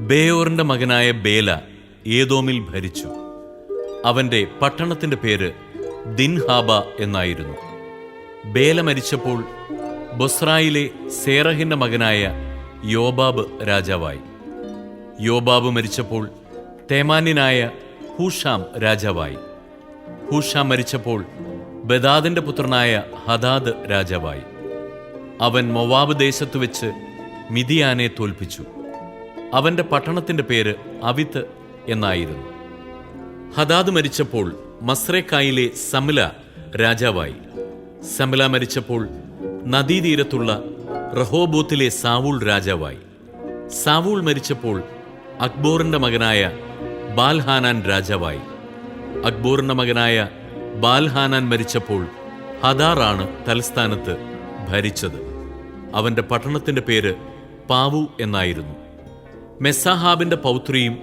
ബേയോറിന്റെ മകനായ ബേല ഏദോമിൽ ഭരിച്ചു. അവന്റെ പട്ടണത്തിന്റെ പേര് ദിൻഹാബ എന്നായിരുന്നു. ബേല മരിച്ചപ്പോൾ ബൊസ്രായിലെ സേറഹിന്റെ മകനായ യോബാബ് രാജാവായി. യോബാബ് മരിച്ചപ്പോൾ തേമാന്യനായ ഹൂഷാം രാജാവായി. ഹൂഷാം മരിച്ചപ്പോൾ ബദാദിന്റെ പുത്രനായ ഹദാദ് രാജാവായി. അവൻ മൊവാബ് ദേശത്തു വെച്ച് മിദിയാനെ തോൽപ്പിച്ചു. അവന്റെ പട്ടണത്തിന്റെ പേര് അവിത്ത് എന്നായിരുന്നു. ഹദാദ് മരിച്ചപ്പോൾ മസ്രേക്കായിലെ സമല രാജാവായി. സമല മരിച്ചപ്പോൾ നദീതീരത്തുള്ള റഹോബോത്തിലെ സാവൂൾ രാജാവായി. സാവൂൾ മരിച്ചപ്പോൾ അക്ബോറിന്റെ മകനായ ബാൽഹാനാൻ രാജാവായി. അക്ബോറിന്റെ മകനായ ബാൽഹാനാൻ മരിച്ചപ്പോൾ ഹദാറാണ് തലസ്ഥാനത്ത് ഭരിച്ചത്. അവന്റെ പട്ടണത്തിന്റെ പേര് പാവു എന്നായിരുന്നു. മെസ്സാഹാബിന്റെ പൗത്രിയും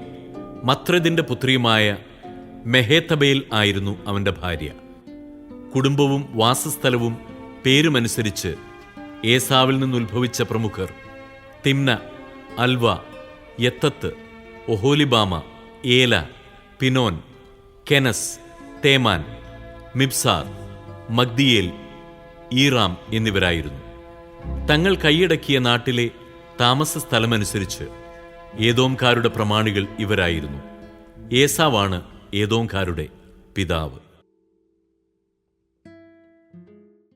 മത്രദിന്റെ പുത്രിയുമായ മെഹേത്തബേൽ ആയിരുന്നു അവന്റെ ഭാര്യ. കുടുംബവും വാസസ്ഥലവും പേരുമനുസരിച്ച് ഏസാവിൽ നിന്നുത്ഭവിച്ച പ്രമുഖർ തിമ്ന, അൽവ, യത്തത്ത്, ഒഹോലിബാമ, ഏല, പിനോൻ, കെനസ്, തേമാൻ, മിബ്സാർ, മഗ്ദിയേൽ, ഈറാം എന്നിവരായിരുന്നു. തങ്ങൾ കൈയടക്കിയ നാട്ടിലെ താമസ സ്ഥലമനുസരിച്ച് ഏദോംകാരുടെ പ്രമാണികൾ ഇവരായിരുന്നു. ഏസാവാണ് ഏദോംകാരുടെ പിതാവ്.